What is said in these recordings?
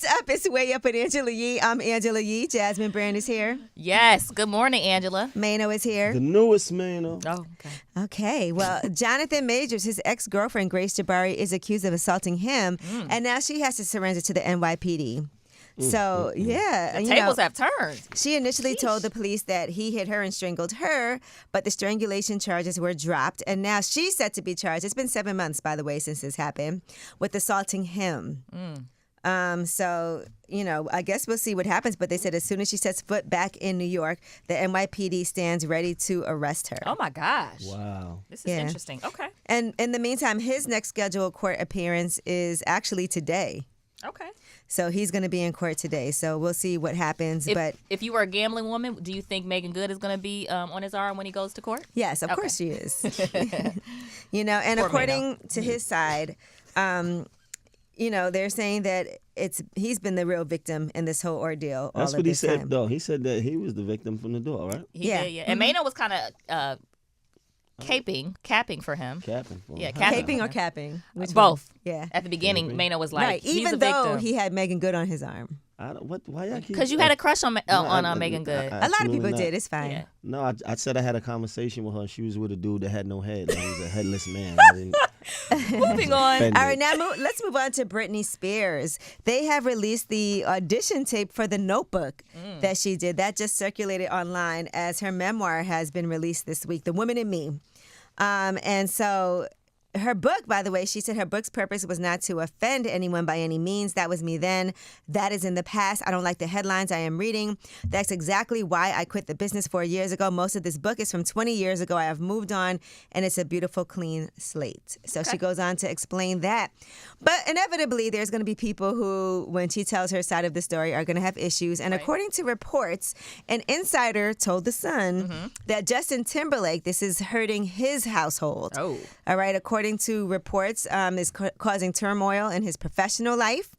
What's up? It's Way Up with Angela Yee. I'm Angela Yee. Jasmine Brand is here. Yes. Good morning, Angela. Mano is here. The newest Mano. Oh, okay. Okay. Well, Jonathan Majors, his ex-girlfriend, Grace Jabari, is accused of assaulting him, and now she has to surrender to the NYPD. So, yeah. The tables have turned. She initially told the police that he hit her and strangled her, but the strangulation charges were dropped, and now she's set to be charged. It's been 7 months, by the way, since this happened, with assaulting him. So, I guess we'll see what happens, but they said as soon as she sets foot back in New York, the NYPD stands ready to arrest her. Oh, my gosh. Wow. This is interesting. Okay. And in the meantime, his next scheduled court appearance is actually today. Okay. So he's going to be in court today. So we'll see what happens. If you were a gambling woman, do you think Megan Good is going to be on his arm when he goes to court? Yes, of course she is. And Poor according to his side, they're saying that he's been the real victim in this whole ordeal. That's what he said, though. He said that he was the victim from the door, right? He did, yeah. And Mano was kind of capping for him. Capping for him. Yeah, Caping or capping? Both. One? Yeah. At the beginning, Mano was like, right. he's Even the victim. though he had Megan Good on his arm. Why y'all keep... Because you had a crush on Megan Good. A lot of people did. It's fine. Yeah. No, I said I had a conversation with her. She was with a dude that had no head. Like, he was a headless man. Moving on. All right, now let's move on to Britney Spears. They have released the audition tape for The Notebook that she did. That just circulated online as her memoir has been released this week, The Woman in Me. And so her book, by the way, she said her book's purpose was not to offend anyone by any means. That was me then. That is in the past. I don't like the headlines I am reading. That's exactly why I quit the business 4 years ago. Most of this book is from 20 years ago. I have moved on, and it's a beautiful, clean slate. So she goes on to explain that. But inevitably, there's going to be people who, when she tells her side of the story, are going to have issues. And according to reports, an insider told The Sun that Justin Timberlake, this is hurting his household. Oh. All right, according to reports, is causing turmoil in his professional life.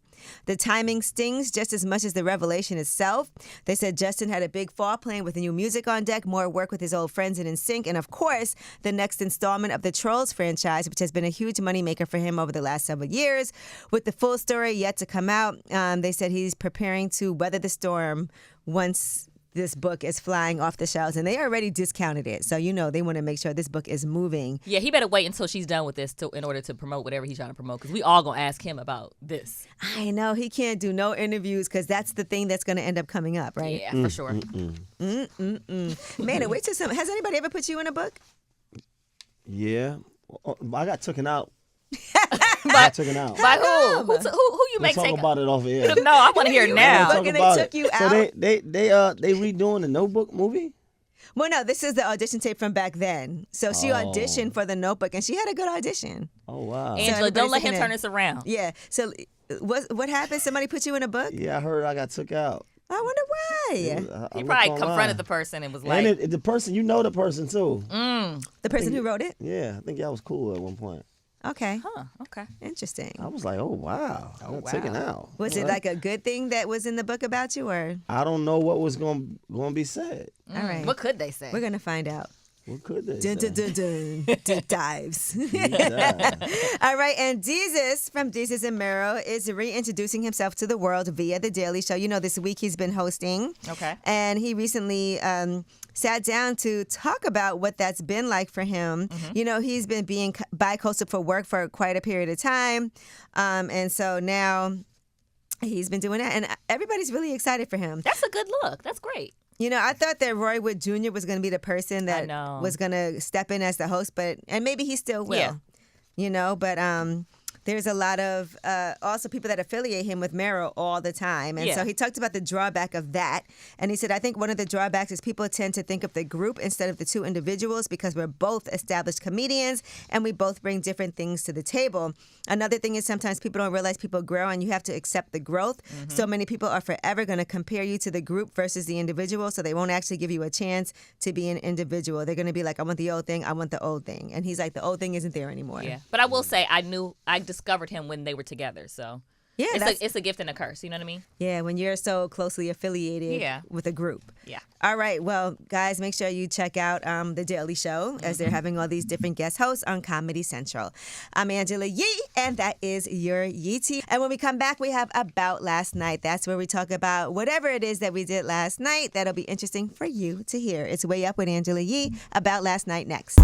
The timing stings just as much as the revelation itself. They said Justin had a big fall playing with new music on deck, more work with his old friends in NSYNC, and of course, the next installment of the Trolls franchise, which has been a huge moneymaker for him over the last several years. With the full story yet to come out, they said he's preparing to weather the storm once this book is flying off the shelves, and they already discounted it. So, they want to make sure this book is moving. Yeah, he better wait until she's done with this in order to promote whatever he's trying to promote, because we all going to ask him about this. I know. He can't do no interviews because that's the thing that's going to end up coming up, right? Yeah, for sure. Man, wait till some. Has anybody ever put you in a book? Yeah. I got taken out. I took it out. By who? Who you make talk take about it off the air. No, I want to hear it now. And they took you out. So they redoing the Notebook movie? Well, no, this is the audition tape from back then. So she auditioned for The Notebook, and she had a good audition. Oh, wow. Angela, So don't let him everybody's turn this around. Yeah. So what happened? Somebody put you in a book? Yeah, I heard I got took out. I wonder why. He probably confronted the person and was like... And the person, the person, too. The person who wrote it? Yeah, I think y'all was cool at one point. Okay. Huh, okay. Interesting. I was like, oh, wow. I got taken out. Was it like a good thing that was in the book about you, or? I don't know what was going to be said. All right. What could they say? We're going to find out. What could they Dun, say? dun, dun, dun. Deep dives. Deep dive. All right, and Jesus from Jesus and Mero is reintroducing himself to the world via The Daily Show. This week he's been hosting. Okay. And he recently sat down to talk about what that's been like for him. He's been being bi-coastal for work for quite a period of time. And so now he's been doing that. And everybody's really excited for him. That's a good look. That's great. I thought that Roy Wood Jr. was going to be the person that was going to step in as the host, and maybe he still will. Yeah. But there's a lot of also people that affiliate him with Mero all the time. And so he talked about the drawback of that. And he said, I think one of the drawbacks is people tend to think of the group instead of the two individuals because we're both established comedians and we both bring different things to the table. Another thing is sometimes people don't realize people grow and you have to accept the growth. So many people are forever going to compare you to the group versus the individual. So they won't actually give you a chance to be an individual. They're going to be like, I want the old thing. I want the old thing. And he's like, the old thing isn't there anymore. Yeah. But I will say, I discovered him when they were together, so Yeah, it's a gift and a curse. You know what I mean? Yeah, when you're so closely affiliated with a group. Yeah. All right. Well, guys, make sure you check out The Daily Show as they're having all these different guest hosts on Comedy Central. I'm Angela Yee, and that is your Yee Tea. And when we come back, we have About Last Night. That's where we talk about whatever it is that we did last night that'll be interesting for you to hear. It's Way Up with Angela Yee. About Last Night next.